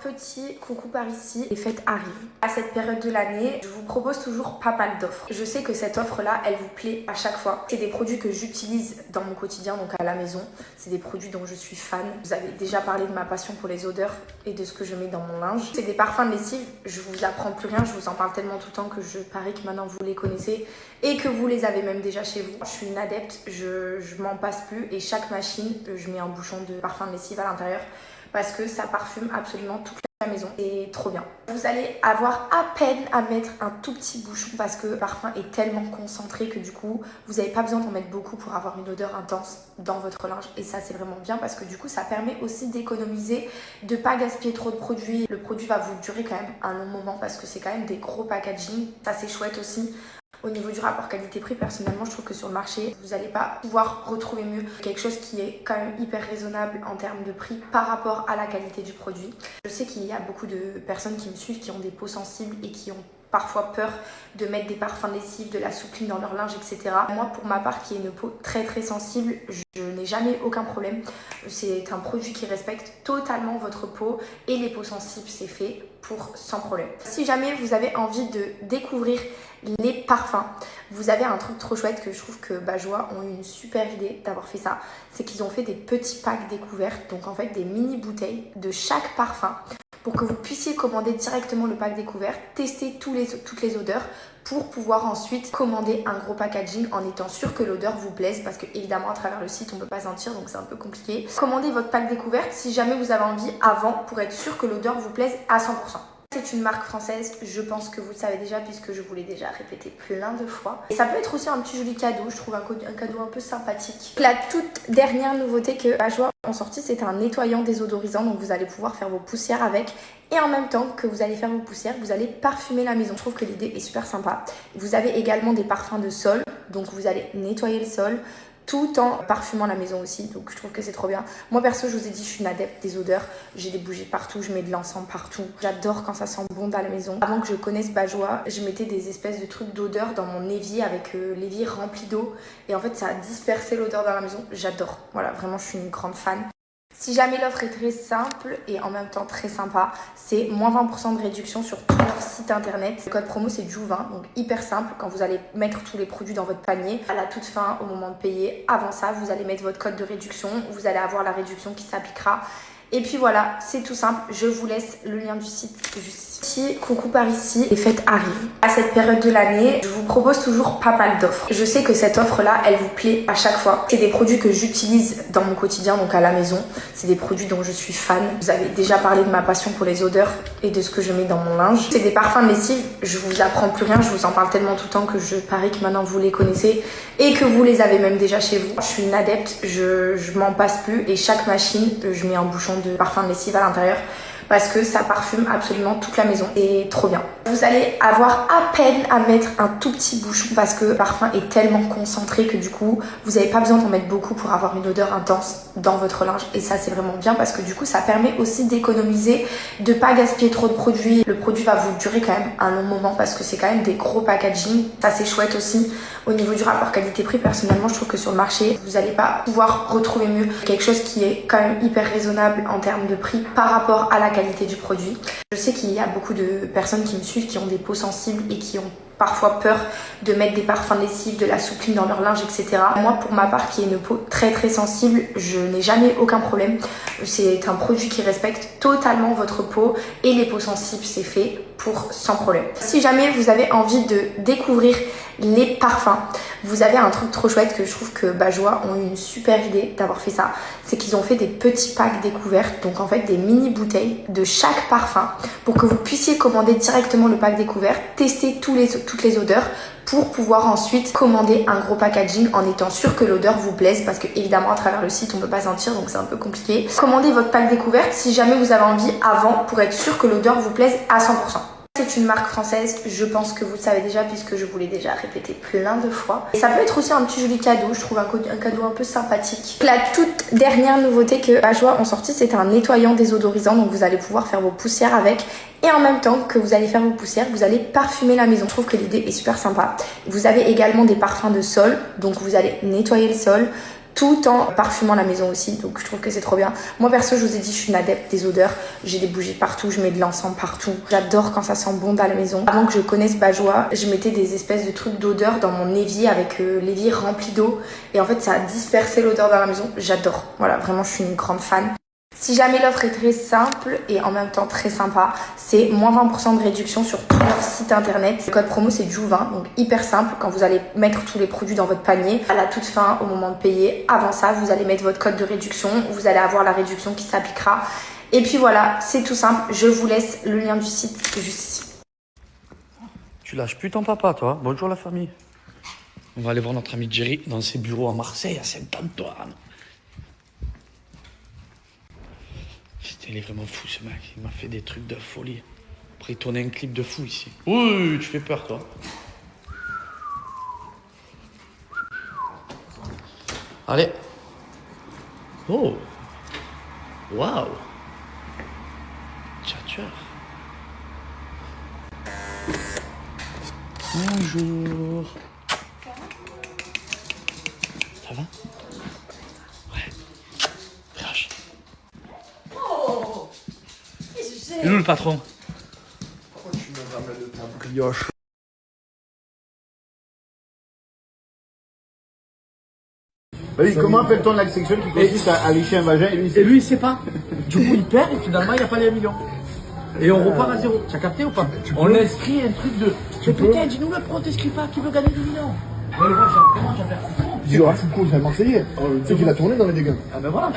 petit coucou par ici, les fêtes arrivent. À cette période de l'année, je vous propose toujours pas mal d'offres. Je sais que cette offre-là, elle vous plaît à chaque fois. C'est des produits que j'utilise dans mon quotidien, donc à la maison. C'est des produits dont je suis fan. Vous avez déjà parlé de ma passion pour les odeurs et de ce que je mets dans mon linge. C'est des parfums de lessive, je vous apprends plus rien, je vous en parle tellement tout le temps que je parie que maintenant vous les connaissez et que vous les avez même déjà chez vous. Je suis une adepte, je m'en passe plus et chaque machine, je mets un bouchon de parfum de lessive à l'intérieur parce que ça parfume absolument toute la maison et trop bien. Vous allez avoir à peine à mettre un tout petit bouchon parce que le parfum est tellement concentré que du coup vous n'avez pas besoin d'en mettre beaucoup pour avoir une odeur intense dans votre linge et ça c'est vraiment bien parce que du coup ça permet aussi d'économiser, de pas gaspiller trop de produits. Le produit va vous durer quand même un long moment parce que c'est quand même des gros packaging, ça c'est chouette aussi. Au niveau du rapport qualité-prix, personnellement, je trouve que sur le marché, vous n'allez pas pouvoir retrouver mieux. Quelque chose qui est quand même hyper raisonnable en termes de prix par rapport à la qualité du produit. Je sais qu'il y a beaucoup de personnes qui me suivent qui ont des peaux sensibles et qui ont parfois peur de mettre des parfums de lessive, de la soupline dans leur linge, etc. Moi, pour ma part, qui ai une peau très très sensible, je n'ai jamais aucun problème. C'est un produit qui respecte totalement votre peau et les peaux sensibles, c'est fait pour sans problème. Si jamais vous avez envie de découvrir les parfums, vous avez un truc trop chouette que je trouve que Bajoa ont eu une super idée d'avoir fait ça. C'est qu'ils ont fait des petits packs découvertes, donc en fait des mini bouteilles de chaque parfum pour que vous puissiez commander directement le pack découvert, tester toutes les odeurs pour pouvoir ensuite commander un gros packaging en étant sûr que l'odeur vous plaise parce que évidemment à travers le site on peut pas sentir donc c'est un peu compliqué. Commandez votre pack découverte si jamais vous avez envie avant pour être sûr que l'odeur vous plaise à 100%. C'est une marque française, je pense que vous le savez déjà puisque je vous l'ai déjà répété plein de fois. Et ça peut être aussi un petit joli cadeau, je trouve un cadeau un peu sympathique. La toute dernière nouveauté que Bajoa ont sorti, c'est un nettoyant désodorisant, donc vous allez pouvoir faire vos poussières avec. Et en même temps que vous allez faire vos poussières, vous allez parfumer la maison. Je trouve que l'idée est super sympa. Vous avez également des parfums de sol, donc vous allez nettoyer le sol tout en parfumant la maison aussi, donc je trouve que c'est trop bien. Moi perso, je vous ai dit, je suis une adepte des odeurs, j'ai des bougies partout, je mets de l'encens partout, j'adore quand ça sent bon dans la maison. Avant que je connaisse Bajoa, je mettais des espèces de trucs d'odeur dans mon évier avec l'évier rempli d'eau et en fait ça a dispersé l'odeur dans la maison, j'adore. Voilà, vraiment je suis une grande fan. Si jamais l'offre est très simple et en même temps très sympa, c'est moins 20% de réduction sur tout leur site internet. Le code promo c'est JOU20, donc hyper simple quand vous allez mettre tous les produits dans votre panier. À la toute fin, au moment de payer, avant ça, vous allez mettre votre code de réduction, vous allez avoir la réduction qui s'appliquera. Et puis voilà, c'est tout simple, je vous laisse le lien du site juste ici. Coucou par ici, les fêtes arrivent. À cette période de l'année, je vous propose toujours pas mal d'offres. Je sais que cette offre-là, elle vous plaît à chaque fois. C'est des produits que j'utilise dans mon quotidien, donc à la maison. C'est des produits dont je suis fan. Vous avez déjà parlé de ma passion pour les odeurs et de ce que je mets dans mon linge. C'est des parfums de lessive, je vous apprends plus rien, je vous en parle tellement tout le temps que je parie que maintenant vous les connaissez et que vous les avez même déjà chez vous. Je suis une adepte, je m'en passe plus et chaque machine, je mets un bouchon de parfum de lessive à l'intérieur parce que ça parfume absolument toute la maison et trop bien. Vous allez avoir à peine à mettre un tout petit bouchon parce que le parfum est tellement concentré que du coup vous n'avez pas besoin d'en mettre beaucoup pour avoir une odeur intense dans votre linge et ça c'est vraiment bien parce que du coup ça permet aussi d'économiser, de pas gaspiller trop de produits. Le produit va vous durer quand même un long moment parce que c'est quand même des gros packaging, ça c'est chouette aussi. Au niveau du rapport qualité-prix, personnellement je trouve que sur le marché vous n'allez pas pouvoir retrouver mieux. Quelque chose qui est quand même hyper raisonnable en termes de prix par rapport à la qualité du produit. Je sais qu'il y a beaucoup de personnes qui me suivent qui ont des peaux sensibles et qui ont parfois peur de mettre des parfums de lessive, de la soupline dans leur linge, etc. Moi, pour ma part, qui ai une peau très très sensible, je n'ai jamais aucun problème. C'est un produit qui respecte totalement votre peau et les peaux sensibles, c'est fait pour sans problème. Si jamais vous avez envie de découvrir les parfums, vous avez un truc trop chouette que je trouve que Bajoa ont eu une super idée d'avoir fait ça. C'est qu'ils ont fait des petits packs découvertes, donc en fait des mini bouteilles de chaque parfum pour que vous puissiez commander directement le pack découvert, tester toutes les odeurs pour pouvoir ensuite commander un gros packaging en étant sûr que l'odeur vous plaise parce que évidemment à travers le site on peut pas sentir donc c'est un peu compliqué. Commandez votre pack découverte si jamais vous avez envie avant pour être sûr que l'odeur vous plaise à 100%. C'est une marque française, je pense que vous le savez déjà puisque je vous l'ai déjà répété plein de fois. Et ça peut être aussi un petit joli cadeau, je trouve un cadeau un peu sympathique. La toute dernière nouveauté que Bajoa ont sorti, c'est un nettoyant désodorisant, donc vous allez pouvoir faire vos poussières avec. Et en même temps que vous allez faire vos poussières, vous allez parfumer la maison. Je trouve que l'idée est super sympa. Vous avez également des parfums de sol, donc vous allez nettoyer le sol tout en parfumant la maison aussi, donc je trouve que c'est trop bien. Moi perso, je vous ai dit, je suis une adepte des odeurs, j'ai des bougies partout, je mets de l'encens partout, j'adore quand ça sent bon dans la maison. Avant que je connaisse Bajoua, je mettais des espèces de trucs d'odeur dans mon évier avec l'évier rempli d'eau, et en fait ça a dispersé l'odeur dans la maison, j'adore, voilà, vraiment je suis une grande fan. Si jamais l'offre est très simple et en même temps très sympa, c'est moins 20% de réduction sur tout leur site internet. Le code promo c'est Jouvin, donc hyper simple. Quand vous allez mettre tous les produits dans votre panier, à la toute fin, au moment de payer, avant ça, vous allez mettre votre code de réduction. Vous allez avoir la réduction qui s'appliquera. Et puis voilà, c'est tout simple. Je vous laisse le lien du site juste ici. Tu lâches plus ton papa, toi. Bonjour la famille. On va aller voir notre ami Jerry dans ses bureaux à Marseille, à Saint-Antoine. Il est vraiment fou ce mec, il m'a fait des trucs de folie. Après il tournait un clip de fou ici. Oui, tu fais peur toi. Allez. Oh. Waouh. Tcha. Bonjour. Ça va? Ouais. Crash. Et nous le patron? Pourquoi tu me ramènes de ta brioche? Vas-y, comment appelle-t-on l'acte sexuel qui consiste à licher un vagin et lui, il sait pas. Du coup, il perd et finalement, il n'a pas les 1 million. Et on repart à zéro. Tu as capté ou pas? On inscrit un truc de. Mais putain, dis-nous le pro, t'inscris pas, qui veut gagner 2 millions? Mais moi, vraiment, j'avais un Foucault, c'est un Marseillais. Tu sais qu'il a tourné dans les dégâts. Ah ben voilà.